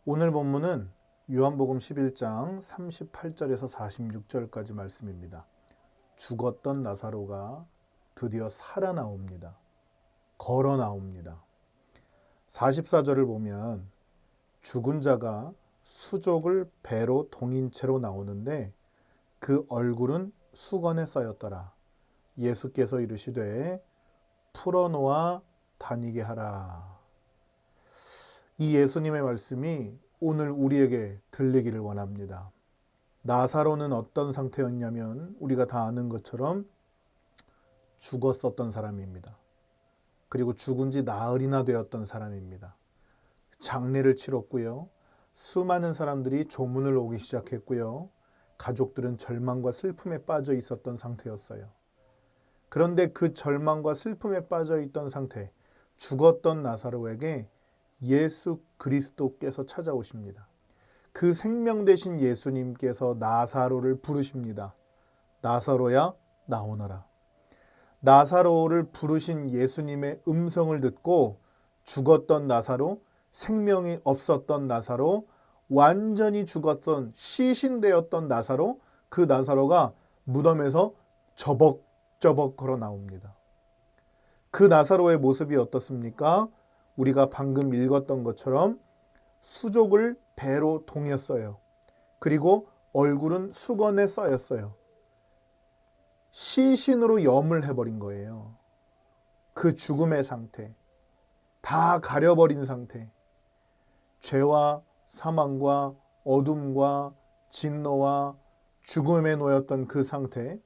오늘 본문은 요한복음 11장 38절에서 46절까지 말씀입니다. 죽었던 나사로가 드디어 살아나옵니다. 걸어 나옵니다. 44절을 보면 죽은 자가 수족을 배로 동인 채로 나오는데 그 얼굴은 수건에 쌓였더라. 예수께서 이르시되 풀어놓아 다니게 하라. 이 예수님의 말씀이 오늘 우리에게 들리기를 원합니다. 나사로는 어떤 상태였냐면 우리가 다 아는 것처럼 죽었었던 사람입니다. 그리고 죽은 지 나흘이나 되었던 사람입니다. 장례를 치렀고요. 수많은 사람들이 조문을 오기 시작했고요. 가족들은 절망과 슬픔에 빠져 있었던 상태였어요. 그런데 그 절망과 슬픔에 빠져 있던 상태, 죽었던 나사로에게 예수 그리스도께서 찾아오십니다. 그 생명 되신 예수님께서 나사로를 부르십니다. 나사로야 나오너라. 나사로를 부르신 예수님의 음성을 듣고 죽었던 나사로, 생명이 없었던 나사로, 완전히 죽었던 시신되었던 나사로, 그 나사로가 무덤에서 저벅저벅 걸어 나옵니다. 그 나사로의 모습이 어떻습니까? 우리가 방금 읽었던 것처럼 수족을 배로 동였어요. 그리고 얼굴은 수건에 쌓였어요. 시신으로 염을 해버린 거예요. 그 죽음의 상태, 다 가려버린 상태, 죄와 사망과 어둠과 진노와 죽음에 놓였던 그 상태,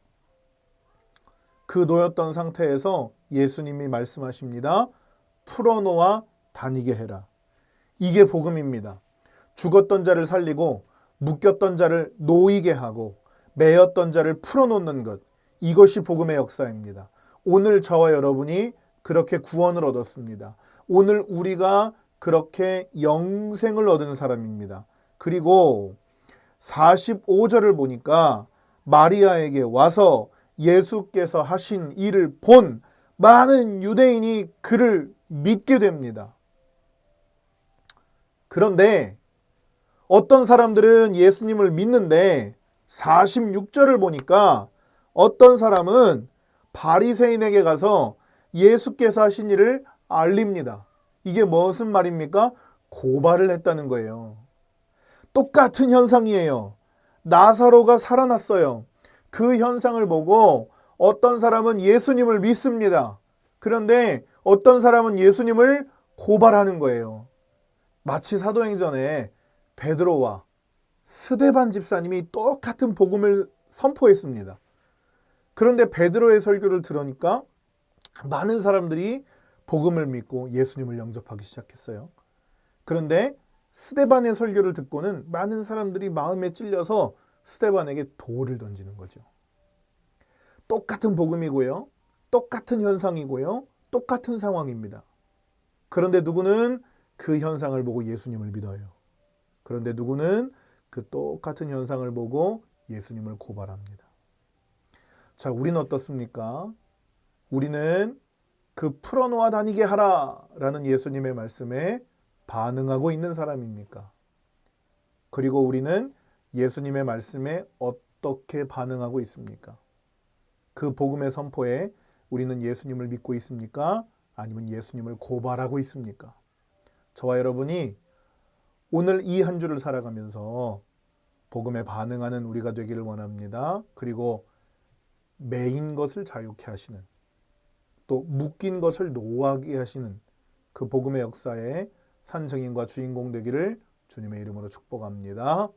그 놓였던 상태에서 예수님이 말씀하십니다. 풀어놓아 다니게 해라. 이게 복음입니다. 죽었던 자를 살리고 묶였던 자를 놓이게 하고 매였던 자를 풀어놓는 것, 이것이 복음의 역사입니다. 오늘 저와 여러분이 그렇게 구원을 얻었습니다. 오늘 우리가 그렇게 영생을 얻은 사람입니다. 그리고 45절을 보니까 마리아에게 와서 예수께서 하신 일을 본 많은 유대인이 그를 믿게 됩니다. 그런데 어떤 사람들은 예수님을 믿는데 46절을 보니까 어떤 사람은 바리새인에게 가서 예수께서 하신 일을 알립니다. 이게 무슨 말입니까? 고발을 했다는 거예요. 똑같은 현상이에요. 나사로가 살아났어요. 그 현상을 보고 어떤 사람은 예수님을 믿습니다. 그런데 어떤 사람은 예수님을 고발하는 거예요. 마치 사도행전에 베드로와 스데반 집사님이 똑같은 복음을 선포했습니다. 그런데 베드로의 설교를 들으니까 많은 사람들이 복음을 믿고 예수님을 영접하기 시작했어요. 그런데 스데반의 설교를 듣고는 많은 사람들이 마음에 찔려서 스데반에게 돌을 던지는 거죠. 똑같은 복음이고요. 똑같은 현상이고요. 똑같은 상황입니다. 그런데 누구는 그 현상을 보고 예수님을 믿어요. 그런데 누구는 그 똑같은 현상을 보고 예수님을 고발합니다. 자, 우리는 어떻습니까? 우리는 그 풀어놓아 다니게 하라 라는 예수님의 말씀에 반응하고 있는 사람입니까? 그리고 우리는 예수님의 말씀에 어떻게 반응하고 있습니까? 그 복음의 선포에 우리는 예수님을 믿고 있습니까? 아니면 예수님을 고발하고 있습니까? 저와 여러분이 오늘 이 한 주를 살아가면서 복음에 반응하는 우리가 되기를 원합니다. 그리고 매인 것을 자유케 하시는, 또 묶인 것을 노하게 하시는 그 복음의 역사에 산 증인과 주인공 되기를 주님의 이름으로 축복합니다.